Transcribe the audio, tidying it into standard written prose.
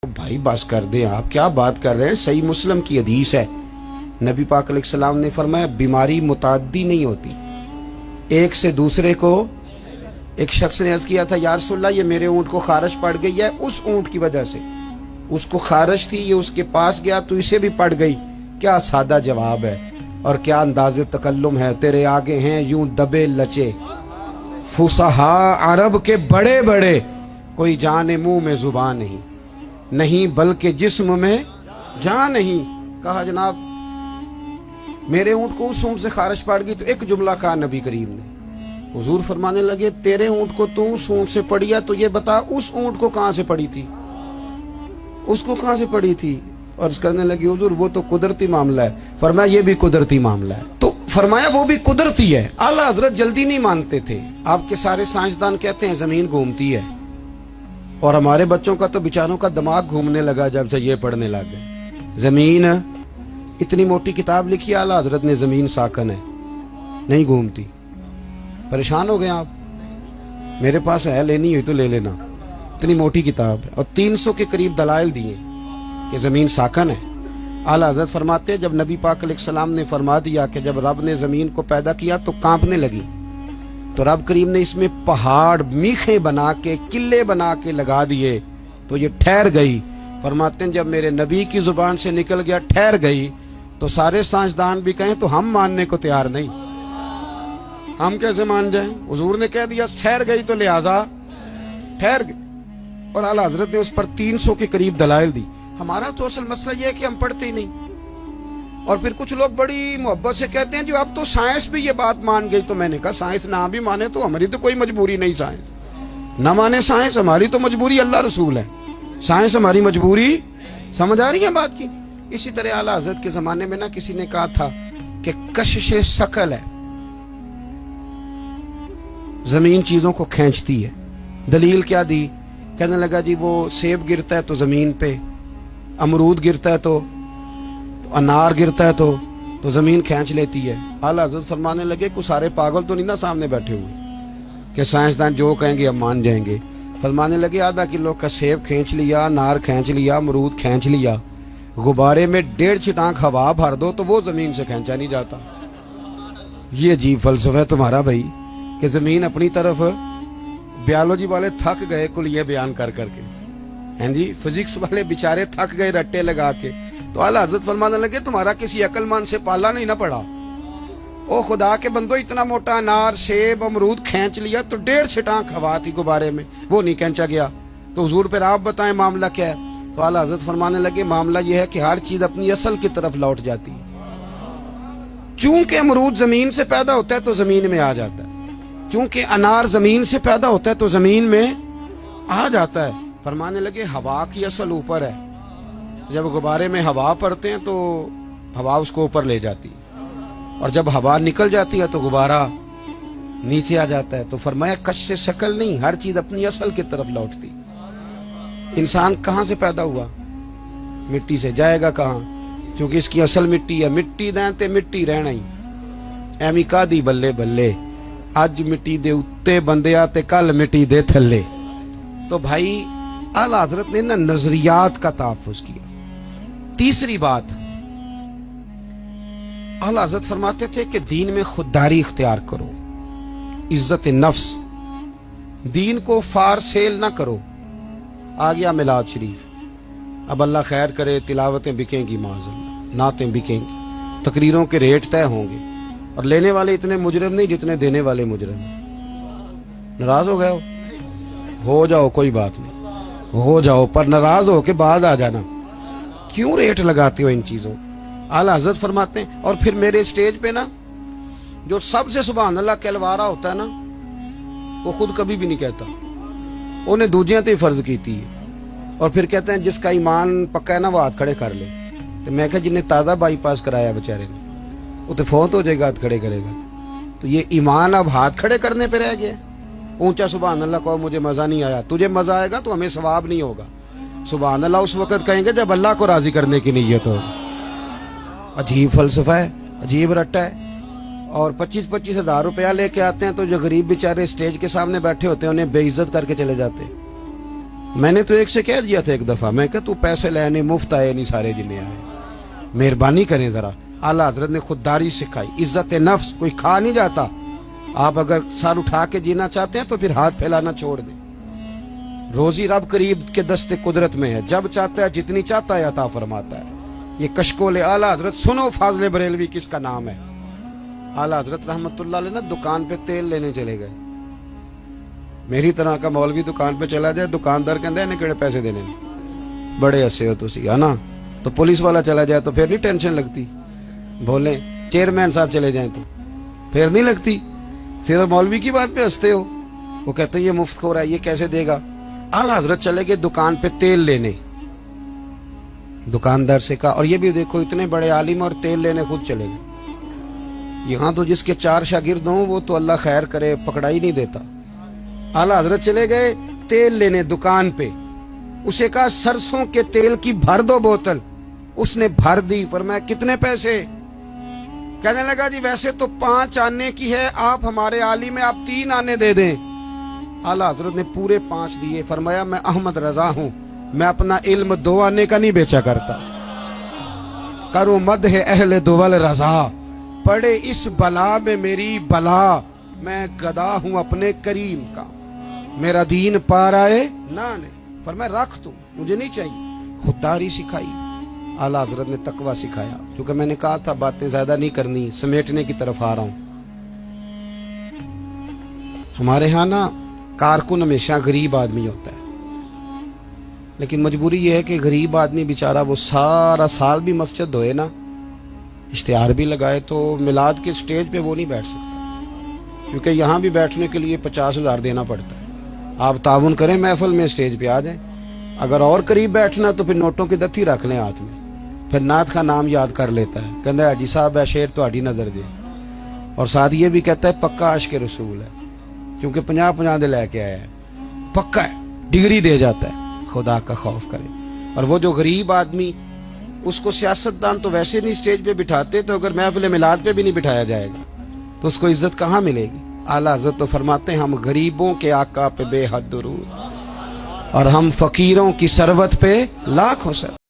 भाई बस कर दें, आप क्या बात कर रहे हैं। सही मुस्लिम की हदीस है, नबी पाक अलैहिस्सलाम ने फरमाया बीमारी मुताद्दी नहीं होती, एक से दूसरे को। एक शख्स ने अर्ज किया था, या रसूलल्लाह ये मेरे ऊंट को खारिश पड़ गई है उस ऊंट की वजह से, उसको खारिश थी, ये उसके पास गया तो इसे भी पड़ गई। क्या सादा जवाब है और क्या अंदाज़े तकल्लुम है। तेरे आगे हैं यूं दबे लचे फुसहा अरब के बड़े बड़े, कोई जाने मुंह में जुबान नहीं, नहीं बल्कि जिस्म में जान नहीं। कहा जनाब मेरे ऊंट को उस ऊंट से खारिश पड़ गई, तो एक जुमला कहा नबी करीम ने। हुजूर फरमाने लगे तेरे ऊंट को तो उस ऊंट से पड़ी है, तो ये बता उस ऊंट को कहां से पड़ी थी, उसको कहां से पड़ी थी। और इस करने लगी हुजूर वो तो कुदरती मामला है। फरमाया ये भी कुदरती मामला है। तो फरमाया वो भी कुदरती है। आला हजरत जल्दी नहीं मानते थे। आपके सारे साइंसदान कहते हैं जमीन घूमती है, और हमारे बच्चों का तो बेचारों का दिमाग घूमने लगा जब से ये पढ़ने लग गए। जमीन इतनी मोटी किताब लिखी आला हजरत ने, जमीन साकन है नहीं घूमती। परेशान हो गए आप, मेरे पास है, लेनी हुई तो ले लेना। इतनी मोटी किताब है और 300 के करीब दलाइल दिए कि जमीन साकन है। आला हजरत फरमाते हैं जब नबी पाक अलैहिस्सलाम ने फरमा दिया कि जब रब ने जमीन को पैदा किया तो कांपने लगी, तो रब करीम ने इसमें पहाड़ मीखे बना के किले बना के लगा दिए तो ये ठहर गई। फरमाते हैं जब मेरे नबी की जुबान से निकल गया ठहर गई, तो सारे साइंसदान भी कहें तो हम मानने को तैयार नहीं। हम कैसे मान जाएं? हुजूर ने कह दिया ठहर गई तो लिहाजा ठहर गई। और आला हजरत ने उस पर 300 के करीब दलाइल दी। हमारा तो असल मसला यह है कि हम पढ़ते ही नहीं। और फिर कुछ लोग बड़ी मोहब्बत से कहते हैं जो अब तो साइंस भी ये बात मान गई। तो मैंने कहा साइंस ना भी माने तो हमारी तो कोई मजबूरी नहीं, साइंस ना माने साइंस हमारी तो मजबूरी अल्लाह रसूल है, साइंस हमारी मजबूरी। समझ आ रही है बात की। इसी तरह आला हजरत के जमाने में ना किसी ने कहा था कि कशिश शकल है, जमीन चीजों को खींचती है। दलील क्या दी? कहने लगा जी वो सेब गिरता है तो जमीन पे, अमरूद गिरता है तो अनार गिरता है तो जमीन खींच लेती है। आला हज़रत फरमाने लगे कुछ सारे पागल तो नहीं ना सामने बैठे हुए कि साइंसदान जो कहेंगे हम मान जाएंगे। फरमाने लगे आधा किलो का सेब खींच लिया, अनार खींच लिया, अमरूद खींच लिया, गुब्बारे में 1.5 छिटांक हवा भर दो तो वो जमीन से खींचा नहीं जाता। ये अजीब फलसफा है तुम्हारा भाई कि जमीन अपनी तरफ। बायोलॉजी वाले थक गए कुल ये बयान कर करके, हैं जी। फिजिक्स वाले बेचारे थक गए रट्टे लगा के। तो आला हज़रत फरमाने लगे तुम्हारा किसी अक्लमंद से पाला नहीं ना पड़ा। ओ खुदा के बंदो, इतना मोटा अनार सेब अमरूद खींच लिया तो 1.5 छिटांक हवा थी गुब्बारे में, वो नहीं खींचा गया। तो हुजूर फिर आप बताएं मामला क्या है। तो आला हज़रत फरमाने लगे मामला यह है कि हर चीज अपनी असल की तरफ लौट जाती है। चूंकि अमरूद जमीन से पैदा होता है तो जमीन में आ जाता है, क्योंकि अनार जमीन से पैदा होता है तो जमीन में आ जाता है। फरमाने लगे हवा की असल ऊपर है, जब गुब्बारे में हवा पड़ते हैं तो हवा उसको ऊपर ले जाती है, और जब हवा निकल जाती है तो गुब्बारा नीचे आ जाता है। तो फरमाया कश से शक्ल नहीं, हर चीज अपनी असल की तरफ लौटती। इंसान कहाँ से पैदा हुआ? मिट्टी से। जाएगा कहाँ? क्योंकि इसकी असल मिट्टी है। मिट्टी दें ते मिट्टी रहना ही एवं कादी बल्ले बल्ले, आज मिट्टी दे उत्ते बंदिया ते कल मिट्टी दे थल्ले। तो भाई आला हजरत ने ना नजरियात का तहफ़्फ़ुज़ किया। तीसरी बात, आला हजरत फरमाते थे कि दीन में खुददारी इख्तियार करो, इज्जत नफ्स, दीन को फार सेल ना करो। आ गया मिलाद शरीफ, अब अल्लाह खैर करे तिलावतें बिकेंगी, माज़अल्लाह नातें बिकेंगी, तकरीरों के रेट तय होंगे, और लेने वाले इतने मुजरिम नहीं जितने देने वाले मुजरिम। नाराज हो गए हो जाओ, कोई बात नहीं, हो जाओ, पर नाराज हो के बाद आ जाना। क्यों रेट लगाते हो इन चीजों? आला हज़रत फरमाते हैं। और फिर मेरे स्टेज पे ना जो सबसे सुभान अल्लाह कहलवारा होता है ना, वो खुद कभी भी नहीं कहता, उन्हें दूजियां तो फर्ज की थी। और फिर कहते हैं जिसका ईमान पक्का है ना वो हाथ खड़े कर ले। तो मैं कहा जिन्हें ताज़ा बाईपास कराया बेचारे ने, वो तो फौत हो जाएगा हाथ खड़े करेगा। तो ये ईमान अब हाथ खड़े करने पे रह गया। ऊंचा सुभान अल्लाह कहो मुझे मजा नहीं आया, तुझे मजा आएगा तो हमें सवाब नहीं होगा। सुभान अल्लाह उस वक्त कहेंगे जब अल्लाह को राजी करने की नीयत हो। अजीब फलसफा है, अजीब रट्टा है। और 25-25 हज़ार रुपया लेके आते हैं तो जो गरीब बेचारे स्टेज के सामने बैठे होते हैं उन्हें बेइज्जत करके चले जाते हैं। میں نے تو ایک سے کہہ دیا تھا ایک دفعہ, میں کہ تو پیسے لینے مفت آئے نہیں سارے جنے آئے, مہربانی کریں ذرا. اعلیٰ حضرت نے خودداری سکھائی, عزت نفس, کوئی کھا نہیں جاتا. آپ اگر سر اٹھا کے جینا چاہتے ہیں تو پھر ہاتھ پھیلانا چھوڑ دیں. روزی رب قریب کے دست قدرت میں ہے, جب چاہتا ہے جتنی چاہتا ہے عطا فرماتا ہے. یہ کشکول اعلیٰ حضرت سنو, فاضل بریلوی کس کا نام ہے. اعلیٰ حضرت رحمت اللہ علیہ نا دکان پہ تیل لینے چلے گئے. میری طرح کا مولوی دکان پہ چلا جائے, دکاندار کہندے ہیں کہڑے پیسے دینے, بڑے ہسے ہو تسی ہے نا. تو پولیس والا چلا جائے تو پھر نہیں ٹینشن لگتی. بولیں چیئرمین صاحب چلے جائیں تو پھر نہیں لگتی. صرف مولوی کی بات پہ ہنستے ہو. وہ کہتے ہیں یہ مفت خور ہے, یہ کیسے دے گا. اعلیٰ حضرت چلے گئے دکان پہ تیل لینے. دکاندار سے کہا, اور یہ بھی دیکھو اتنے بڑے عالم اور تیل لینے خود چلے گئے. یہاں تو جس کے 4 شاگرد ہوں وہ تو اللہ خیر کرے پکڑا ہی نہیں دیتا. اعلیٰ حضرت چلے گئے تیل لینے دکان پہ. اسے کہا سرسوں کے تیل کی بھر دو بوتل. اس نے بھر دی. فرمایا کتنے پیسے. کہنے لگا جی ویسے تو 5 آنے کی ہے, آپ ہمارے عالم میں آپ 3 آنے دے دیں. اعلیٰ حضرت نے پورے 5 دیے. فرمایا میں احمد رضا ہوں, میں اپنا علم 2 آنے کا نہیں بیچا کرتا. کرو مدح اہل دول رضا, پڑے اس بلا میں میری بلا. میں گدا ہوں اپنے کریم کا, میرا دین پار آئے نہ نے. فرمایا رکھ تو, مجھے نہیں چاہیے. خودداری سکھائی. اعلیٰ حضرت نے تقوی سکھایا. کیونکہ میں نے کہا تھا باتیں زیادہ نہیں کرنی, سمیٹنے کی طرف آ رہا ہوں. ہمارے ہاں نا کارکن ہمیشہ غریب آدمی ہوتا ہے, لیکن مجبوری یہ ہے کہ غریب آدمی بیچارہ وہ سارا سال بھی مسجد دھوئے نا, اشتہار بھی لگائے, تو میلاد کے سٹیج پہ وہ نہیں بیٹھ سکتا. کیونکہ یہاں بھی بیٹھنے کے لیے 50,000 دینا پڑتا ہے. آپ تعاون کریں محفل میں سٹیج پہ آ جائیں. اگر اور قریب بیٹھنا تو پھر نوٹوں کی دتھی رکھ لیں ہاتھ میں. پھر نعت کا نام یاد کر لیتا ہے, کہتا ہے حاجی صاحب ہے شیر تو نظر دے. اور ساتھ یہ بھی کہتا ہے پکا عاشق رسول ہے, کیونکہ 50 دے لے کے آیا ہے, پکا ہے, ڈگری دے جاتا ہے. خدا کا خوف کرے. اور وہ جو غریب آدمی, اس کو سیاستدان تو ویسے نہیں سٹیج پہ بٹھاتے, تو اگر محفل میلاد پہ بھی نہیں بٹھایا جائے گا تو اس کو عزت کہاں ملے گی. اعلیٰ حضرت تو فرماتے ہیں ہم غریبوں کے آقا پہ بے حد درود, اور ہم فقیروں کی ثروت پہ لاکھوں سر.